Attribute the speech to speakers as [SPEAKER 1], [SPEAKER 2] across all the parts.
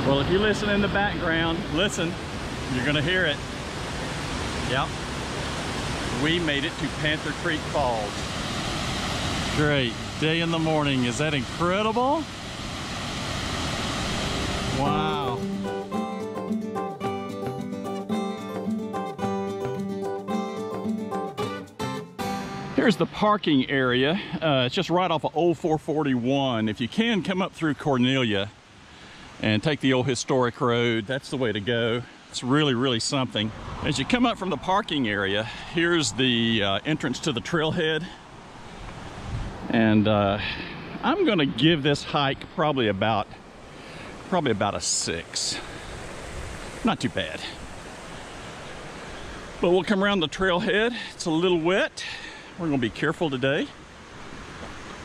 [SPEAKER 1] Well, if you listen in the background, listen, you're gonna hear it. Yep. We made it to Panther Creek Falls. Great day in the morning. Is that incredible? Wow. Here's the parking area. It's just right off of Old 441. If you can, come up through Cornelia and take the old historic road. That's the way to go. It's really, really something. As you come up from the parking area, here's the entrance to the trailhead. And I'm gonna give this hike probably about a 6. Not too bad. But we'll come around the trailhead. It's a little wet. We're gonna be careful today.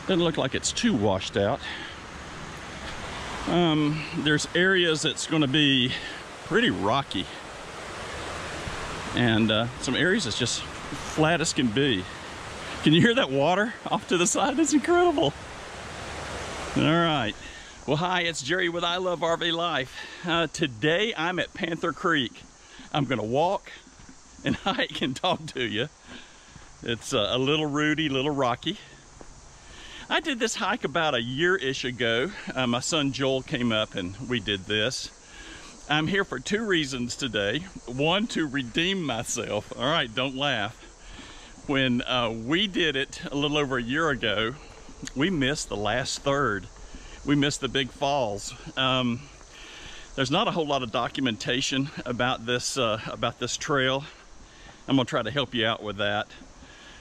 [SPEAKER 1] Doesn't look like it's too washed out. There's areas that's gonna be pretty rocky. And some areas that's just flat as can be. Can you hear that water off to the side? It's incredible. All right. Well, hi, it's Jerry with I Love RV Life. Today I'm at Panther Creek. I'm gonna walk and hike and talk to you. It's a little rooty, little rocky. I did this hike about a year-ish ago. My son Joel came up and we did this. I'm here for 2 reasons today. One, to redeem myself. All right, don't laugh. When we did it a little over a year ago, we missed the last third. We missed the big falls. There's not a whole lot of documentation about this trail. I'm gonna try to help you out with that.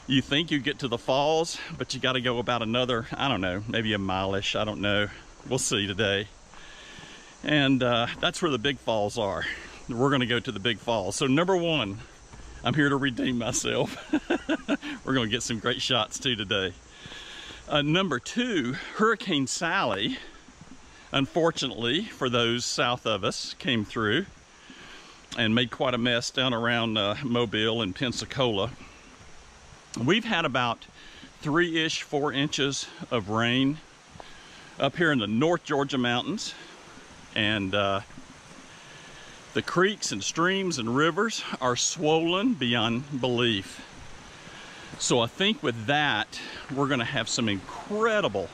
[SPEAKER 1] You think you get to the falls, but you gotta go about another, I don't know, maybe a mile-ish, I don't know. We'll see today. And that's where the big falls are. We're gonna go to the big falls. So number 1, I'm here to redeem myself. We're gonna get some great shots too today. Number 2, Hurricane Sally, unfortunately for those south of us, came through and made quite a mess down around Mobile and Pensacola. We've had about 3-ish, 4 inches of rain up here in the North Georgia mountains. And the creeks and streams and rivers are swollen beyond belief. So I think with that, we're gonna have some incredible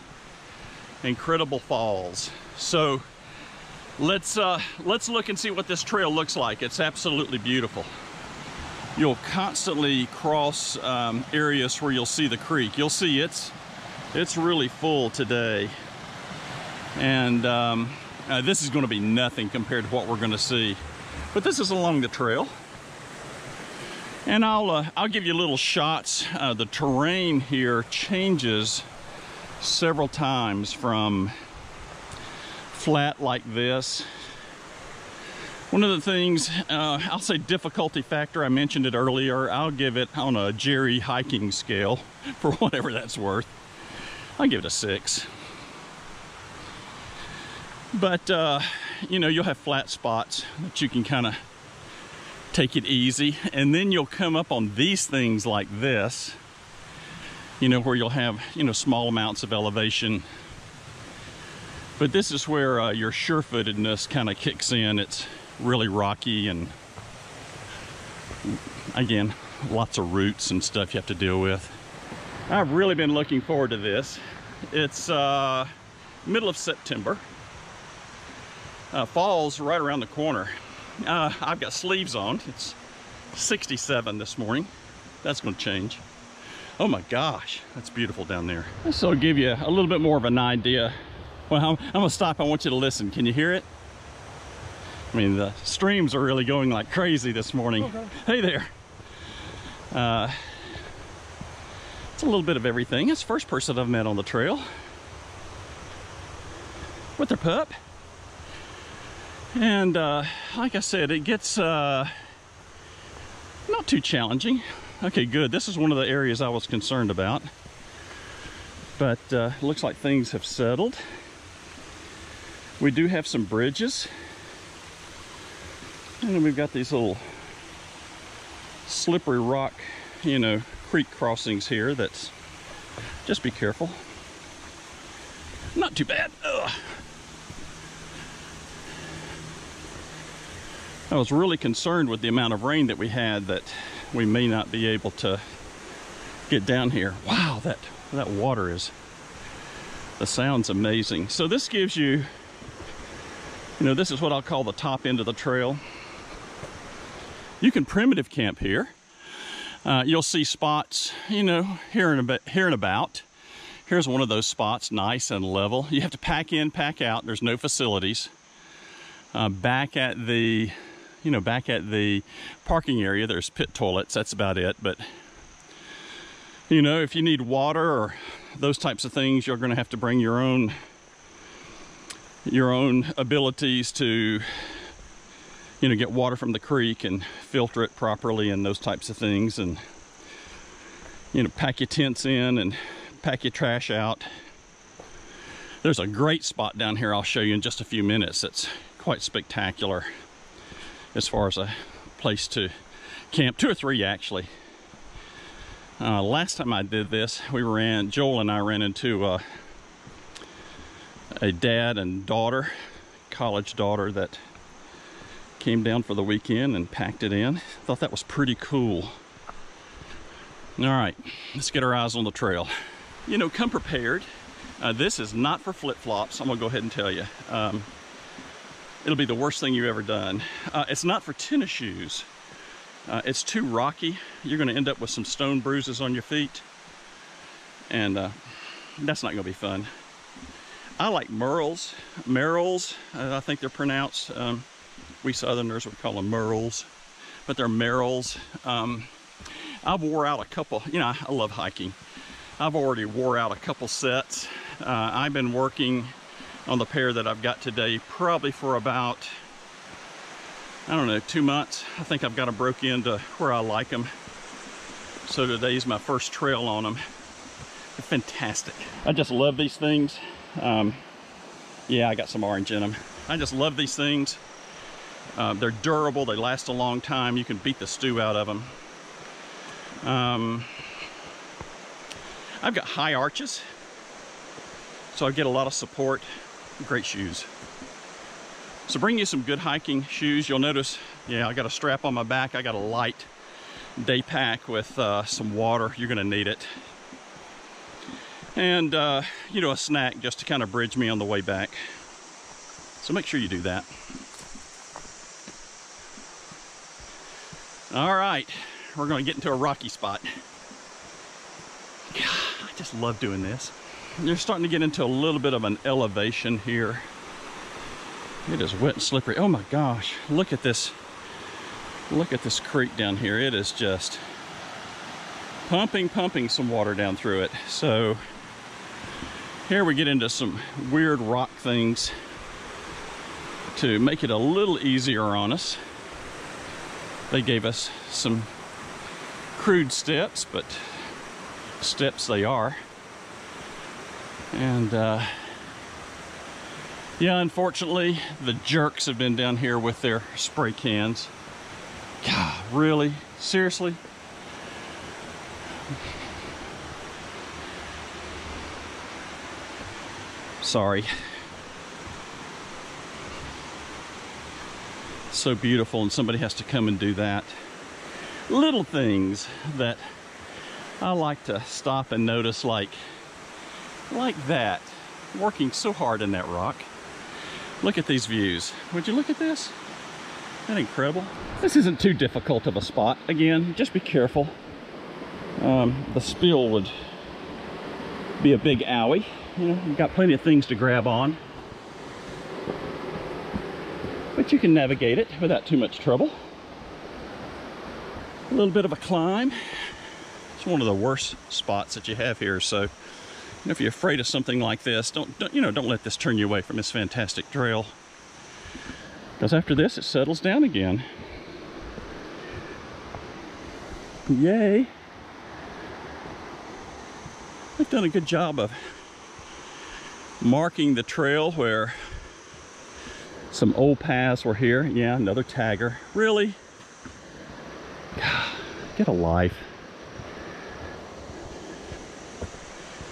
[SPEAKER 1] falls. So let's look and see what this trail looks like. It's absolutely beautiful. You'll constantly cross areas where you'll see the creek. You'll see it's really full today. And this is gonna be nothing compared to what we're gonna see. But this is along the trail. And I'll give you little shots. The terrain here changes several times from flat like this. One of the things, I'll say difficulty factor, I mentioned it earlier, I'll give it on a Jerry hiking scale, for whatever that's worth. I'll give it a 6. But, you know, you'll have flat spots that you can kind of take it easy. And then you'll come up on these things like this, you know, where you'll have, you know, small amounts of elevation. But this is where your sure-footedness kind of kicks in. It's really rocky and, again, lots of roots and stuff you have to deal with. I've really been looking forward to this. It's middle of September. Fall's right around the corner. I've got sleeves on. It's 67 this morning. That's going to change. Oh my gosh, that's beautiful down there. So I'll give you a little bit more of an idea. Well, I'm going to stop. I want you to listen. Can you hear it? I mean, the streams are really going like crazy this morning. Okay. Hey there. It's a little bit of everything. It's the first person I've met on the trail with their pup. And like I said, it gets not too challenging. Okay, good. This is one of the areas I was concerned about. But looks like things have settled. We do have some bridges. And then we've got these little slippery rock, you know, creek crossings here. That's, just be careful. Not too bad. Ugh. I was really concerned with the amount of rain that we had that we may not be able to get down here. Wow, that water is, the sound's amazing. So this gives you, this is what I'll call the top end of the trail. You can primitive camp here. You'll see spots, here and about. Here's one of those spots, nice and level. You have to pack in, pack out. There's no facilities. Back at the parking area, there's pit toilets. That's about it. But if you need water or those types of things, you're going to have to bring your own abilities to get water from the creek and filter it properly and those types of things, and pack your tents in and pack your trash out. There's a great spot down here I'll show you in just a few minutes. It's quite spectacular as far as a place to camp. 2 or 3 actually. Last time I did this, Joel and I ran into a dad and daughter, college daughter, that came down for the weekend and packed it in. Thought that was pretty cool. All right, let's get our eyes on the trail. Come prepared. This is not for flip-flops. I'm gonna go ahead and tell you. It'll be the worst thing you've ever done. It's not for tennis shoes. It's too rocky. You're gonna end up with some stone bruises on your feet, and that's not gonna be fun. I like merles, I think they're pronounced. We Southerners would call them merles, but they're merles. I've wore out a couple, I love hiking. I've already wore out a couple sets. I've been working on the pair that I've got today probably for about, 2 months. I think I've got them broke into where I like them. So today's my first trail on them. They're fantastic. I just love these things. Yeah, I got some orange in them. I just love these things. They're durable, they last a long time. You can beat the stew out of them. I've got high arches, so I get a lot of support. Great shoes. So bring you some good hiking shoes. You'll notice, I got a strap on my back. I got a light day pack with some water. You're gonna need it. And a snack just to kind of bridge me on the way back. So make sure you do that. All right, we're gonna get into a rocky spot. God, I just love doing this. You're starting to get into a little bit of an elevation here. It is wet and slippery. Oh my gosh, look at this. Look at this creek down here. It is just pumping some water down through it. So here we get into some weird rock things to make it a little easier on us. They gave us some crude steps, but steps they are. And yeah, unfortunately, the jerks have been down here with their spray cans. God, really? Seriously? Sorry. So beautiful, and somebody has to come and do that. Little things that I like to stop and notice, like that. Working so hard in that rock. Look at these views. Would you look at this? Isn't that incredible? This isn't too difficult of a spot. Again, just be careful. The spill would be a big owie. You've got plenty of things to grab on. But you can navigate it without too much trouble. A little bit of a climb. It's one of the worst spots that you have here, so if you're afraid of something like this, don't let this turn you away from this fantastic trail. Because after this, it settles down again. Yay! They've done a good job of marking the trail where some old paths were here. Yeah, another tagger. Really? God, get a life.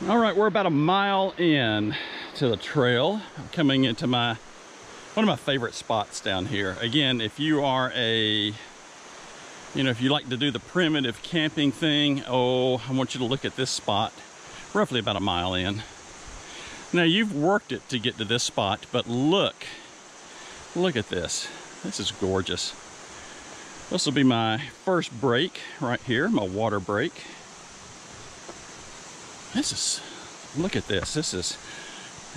[SPEAKER 1] All right, we're about a mile in to the trail. I'm coming into my One of my favorite spots down here. Again, if you are a, if you like to do the primitive camping thing, oh, I want you to look at this spot, roughly about a mile in. Now, you've worked it to get to this spot, but look at this. This is gorgeous. This will be my first break right here, my water break. Look at this. This is,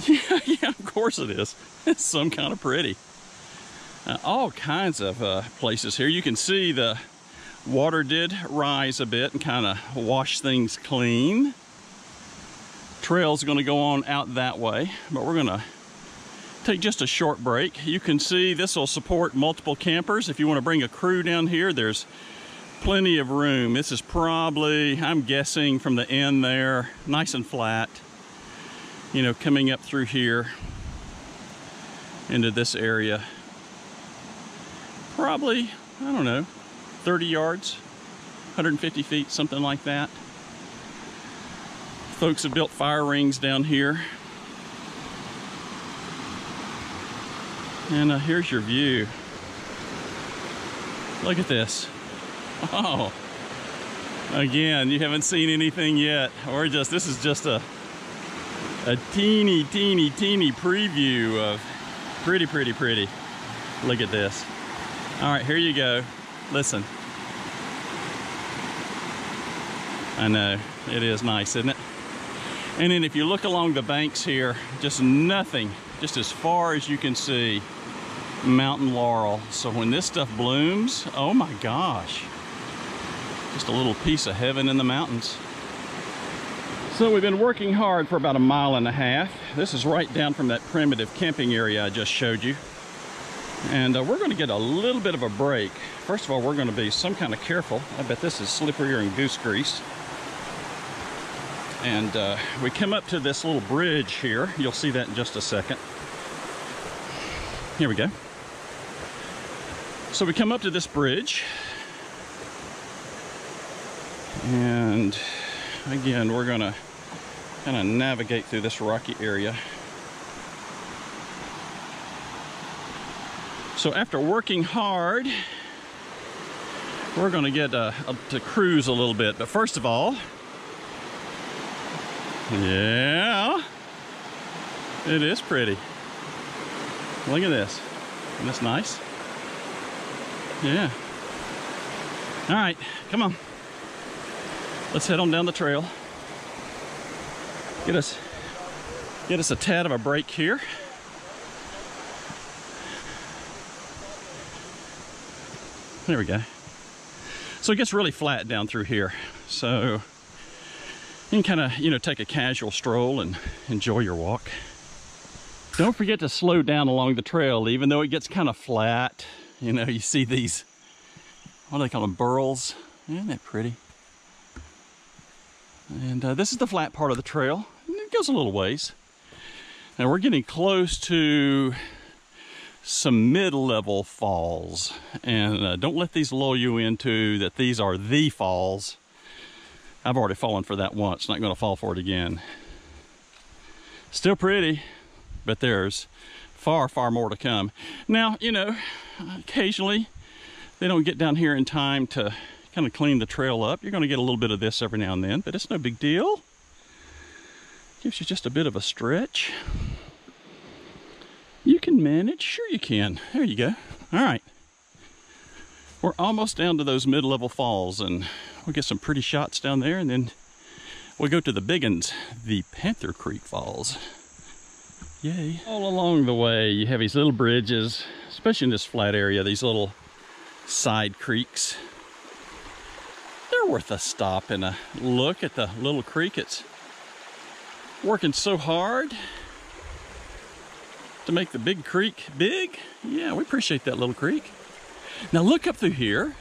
[SPEAKER 1] yeah, of course it is. It's some kind of pretty. All kinds of places here. You can see the water did rise a bit and kind of wash things clean. Trail's going to go on out that way, but we're going to take just a short break. You can see this will support multiple campers. If you want to bring a crew down here, there's plenty of room. This is probably, I'm guessing, from the end there, nice and flat, coming up through here into this area. Probably, I don't know, 30 yards, 150 feet, something like that. Folks have built fire rings down here. And here's your view. Look at this. Oh, again, you haven't seen anything yet. This is just a teeny preview of pretty. Look at this. All right, here you go. Listen. I know, it is nice, isn't it? And then if you look along the banks here, just nothing, just as far as you can see, mountain laurel. So when this stuff blooms, oh my gosh, just a little piece of heaven in the mountains. So we've been working hard for about a mile and a half. This is right down from that primitive camping area I just showed you. And we're going to get a little bit of a break. First of all, we're going to be some kind of careful. I bet this is slipperier than goose grease. And we come up to this little bridge here. You'll see that in just a second. Here we go. So we come up to this bridge. And again, we're gonna kind of navigate through this rocky area. So after working hard, we're gonna get to cruise a little bit. But first of all, yeah, it is pretty. Look at this. Isn't this nice? Yeah. All right, come on. Let's head on down the trail. Get us a tad of a break here. There we go. So it gets really flat down through here. So you can kind of, take a casual stroll and enjoy your walk. Don't forget to slow down along the trail, even though it gets kind of flat. You see these, what do they call them, burls? Isn't that pretty? And this is the flat part of the trail. And it goes a little ways. Now we're getting close to some mid-level falls. And don't let these lull you into that these are the falls. I've already fallen for that once, not going to fall for it again. Still pretty, but there's far more to come. Now, occasionally they don't get down here in time to kind of clean the trail up. You're going to get a little bit of this every now and then, but it's no big deal. Gives you just a bit of a stretch. You can manage, sure you can. There you go. All right. We're almost down to those mid-level falls, and we'll get some pretty shots down there, and then we'll go to the big ones, the Panther Creek Falls. Yay. All along the way, you have these little bridges, especially in this flat area, these little side creeks. They're worth a stop and a look at the little creek. It's working so hard to make the big creek big. Yeah, we appreciate that little creek. Now look up through here.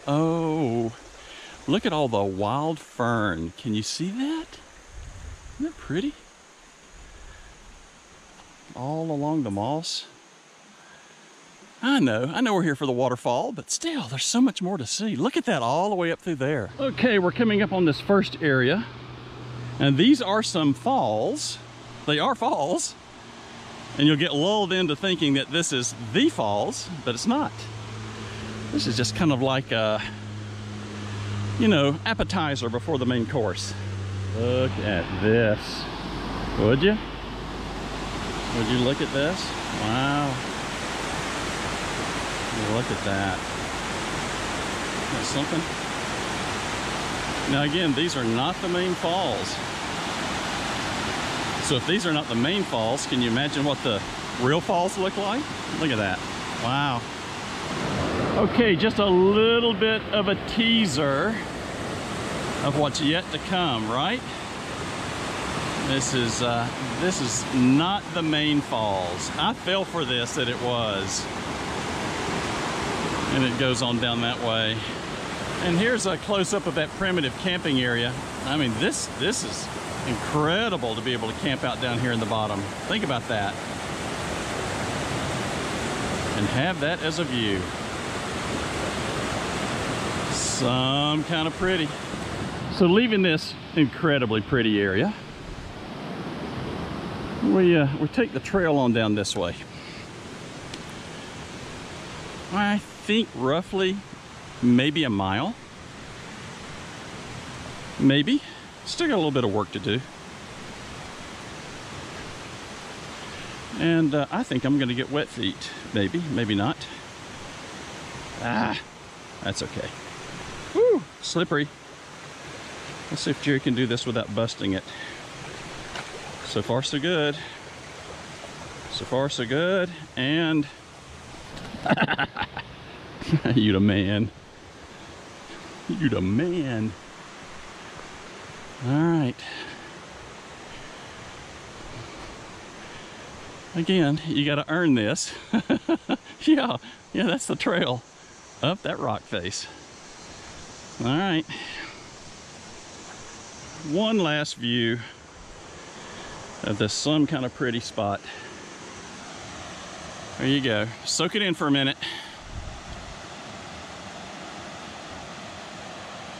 [SPEAKER 1] Oh, look at all the wild fern. Can you see that? Isn't that pretty? All along the moss. I know we're here for the waterfall, but still, there's so much more to see. Look at that all the way up through there. Okay, we're coming up on this first area, and these are some falls. They are falls. And you'll get lulled into thinking that this is the falls, but it's not. This is just kind of like a, you know, appetizer before the main course. Look at this. Would you? Would you look at this? Wow. Look at that. Isn't that something? Now again, these are not the main falls. So if these are not the main falls, can you imagine what the real falls look like? Look at that. Wow. Okay, just a little bit of a teaser of what's yet to come, right? This is not the main falls. I fell for this that it was. And it goes on down that way. And here's a close-up of that primitive camping area. I mean, this is incredible to be able to camp out down here in the bottom. Think about that. And have that as a view. Some kind of pretty. So leaving this incredibly pretty area, we take the trail on down this way. I think roughly maybe a mile. Maybe. Still got a little bit of work to do. And I think I'm going to get wet feet. Maybe, maybe not. Ah, that's okay. Woo, slippery. Let's see if Jerry can do this without busting it. So far, so good. So far, so good. And you the man. You the man. All right. Again, you got to earn this. yeah, that's the trail up that rock face. All right. One last view of this some kind of pretty spot. There you go. Soak it in for a minute.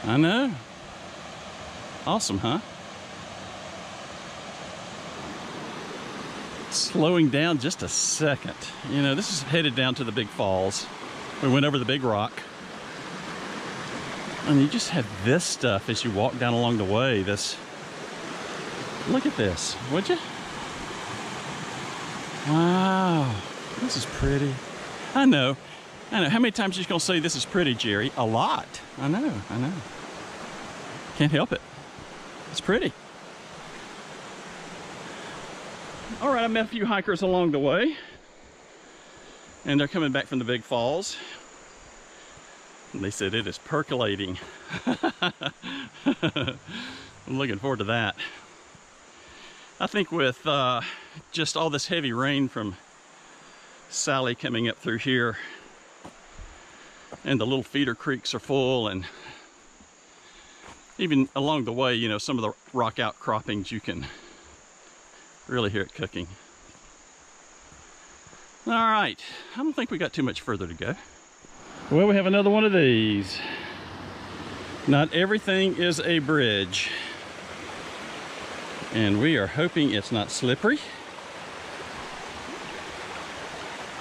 [SPEAKER 1] I know. Awesome, huh? Slowing down just a second. You know, this is headed down to the big falls. We went over the big rock. And you just have this stuff as you walk down along the way. This, look at this, would you? Wow, this is pretty. I know. How many times are you gonna say this is pretty, Jerry? A lot. I know. Can't help it. It's pretty. All right, I met a few hikers along the way, and they're coming back from the big falls. And they said it is percolating. I'm looking forward to that. I think with just all this heavy rain from Sally coming up through here, and the little feeder creeks are full, and even along the way, you know, some of the rock outcroppings, you can really hear it cooking. All right, I don't think we got too much further to go. Well, we have another one of these. Not everything is a bridge. And we are hoping it's not slippery.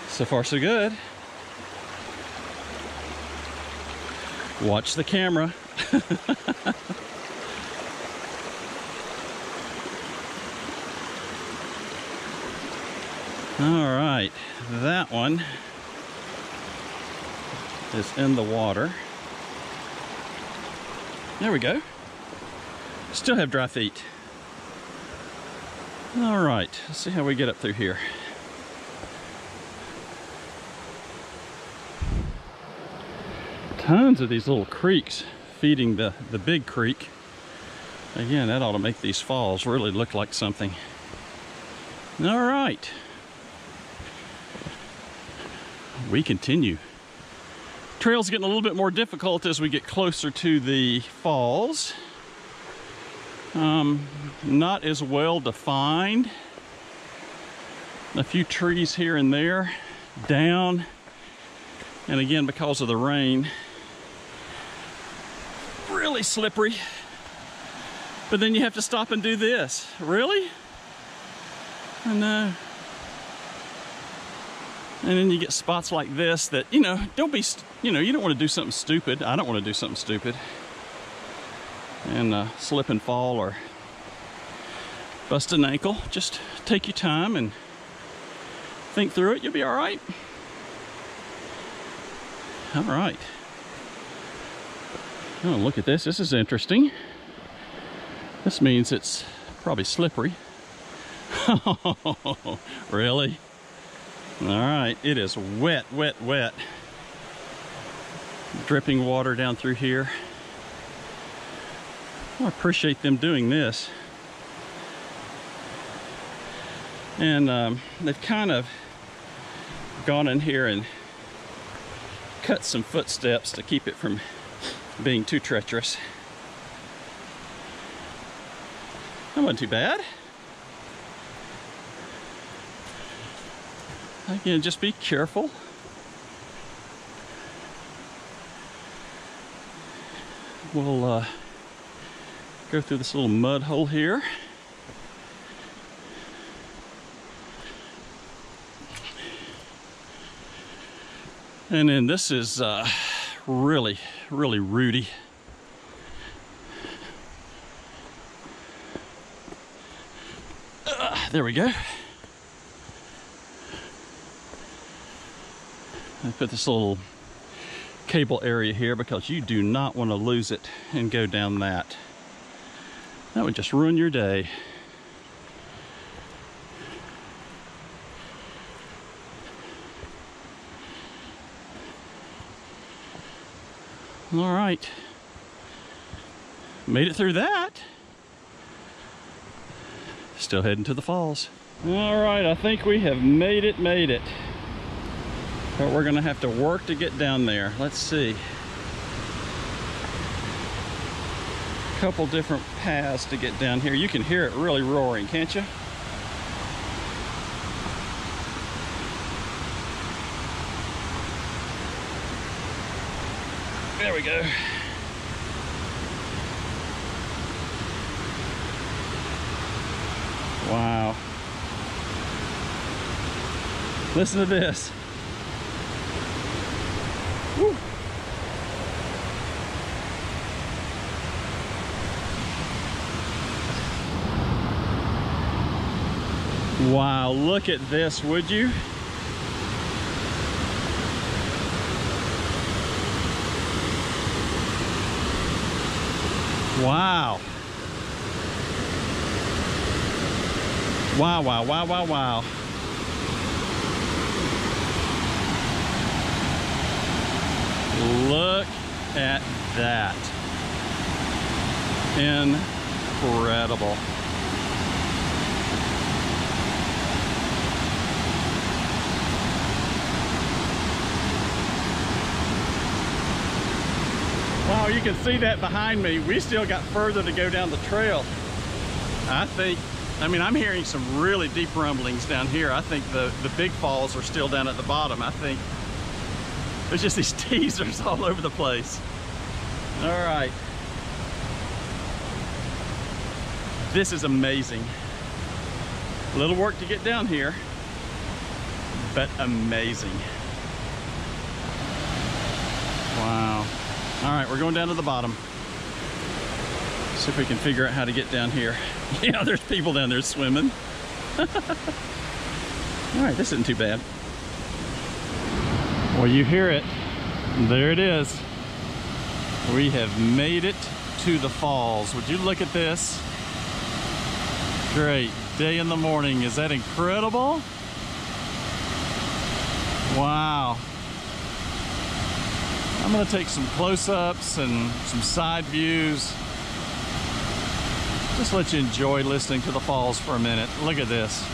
[SPEAKER 1] So far, so good. Watch the camera. All right, that one is in the water. There we go. Still have dry feet. All right, let's see how we get up through here. Tons of these little creeks feeding the big creek. Again, that ought to make these falls really look like something. All right. We continue. Trail's getting a little bit more difficult as we get closer to the falls. Not as well defined. A few trees here and there, down. And again, because of the rain, really slippery. But then you have to stop and do this. Really? I know. And then you get spots like this that, you know, don't be, you know, you don't want to do something stupid. I don't want to do something stupid and slip and fall or bust an ankle. Just take your time and think through it. You'll be all right. All right. Oh, look at this. This is interesting. This means it's probably slippery. Really? All right. It is wet, wet, wet. Dripping water down through here. I appreciate them doing this. And they've kind of gone in here and cut some footsteps to keep it from being too treacherous. That wasn't too bad. Again, just be careful. We'll go through this little mud hole here. And then this is really, really rooty. There we go. I put this little cable area here because you do not want to lose it and go down that. That would just ruin your day. All right, made it through that. Still heading to the falls. All right, I think we have made it. But we're gonna have to work to get down there. Let's see. A couple different paths to get down here. You can hear it really roaring, can't you? There we go. Wow. Listen to this. Woo. Wow, look at this, would you? Wow. Wow, wow, wow, wow, wow. Look at that. Incredible. Wow, you can see that behind me. We still got further to go down the trail. I mean, I'm hearing some really deep rumblings down here. I think the big falls are still down at the bottom. I think there's just these teasers all over the place. All right. This is amazing. A little work to get down here, but amazing. Wow. All right, we're going down to the bottom. See if we can figure out how to get down here. Yeah, there's people down there swimming. All right, this isn't too bad. Well, you hear it. There it is. We have made it to the falls. Would you look at this? Great day in the morning. Is that incredible? Wow. I'm gonna take some close-ups and some side views. Just let you enjoy listening to the falls for a minute. Look at this.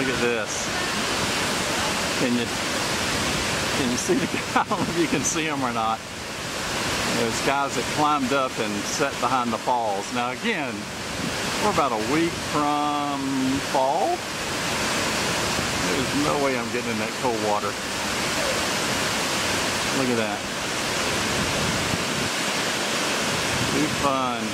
[SPEAKER 1] Look at this. Can you see the guy? I don't know if you can see him or not. There's guys that climbed up and sat behind the falls. Now again, we're about a week from fall. There's no way I'm getting in that cold water. Look at that. Too fun.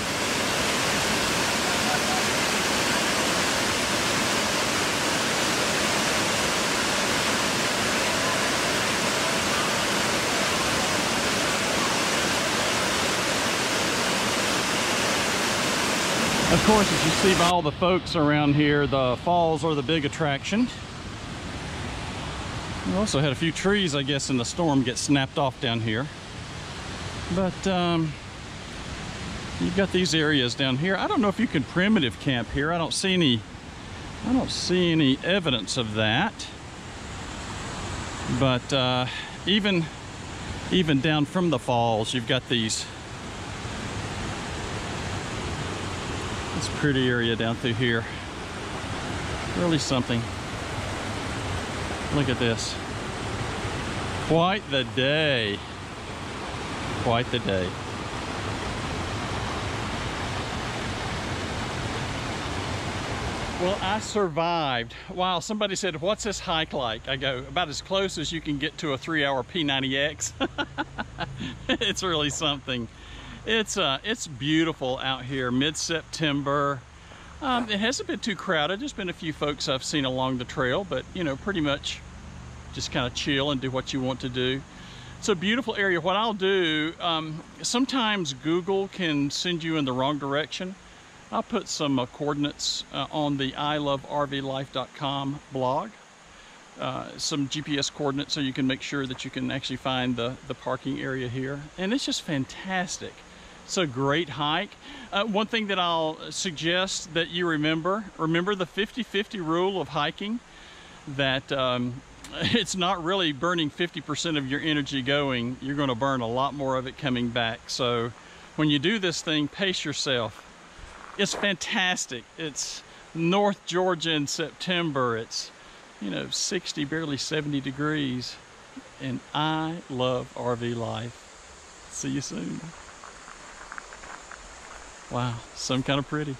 [SPEAKER 1] Of course, as you see by all the folks around here, the falls are the big attraction. We also had a few trees, I guess, in the storm get snapped off down here. But you've got these areas down here. I don't know if you can primitive camp here. I don't see any evidence of that. But even down from the falls, you've got this pretty area down through here. Really something. Look at this. Quite the day. Quite the day. Well, I survived. Wow, somebody said, what's this hike like? I go, about as close as you can get to a 3-hour P90X. It's really something. It's beautiful out here, mid-September. It hasn't been too crowded. There's been a few folks I've seen along the trail, but you know, pretty much just kind of chill and do what you want to do. It's a beautiful area. What I'll do, sometimes Google can send you in the wrong direction. I'll put some coordinates on the ilovervlife.com blog. Some GPS coordinates so you can make sure that you can actually find the parking area here. And it's just fantastic. It's a great hike. One thing that I'll suggest that you remember the 50-50 rule of hiking, that it's not really burning 50% of your energy going. You're going to burn a lot more of it coming back. So when you do this thing, pace yourself. It's fantastic. It's North Georgia in September. It's, you know, 60, barely 70 degrees. And I love RV life. See you soon. Wow, some kind of pretty.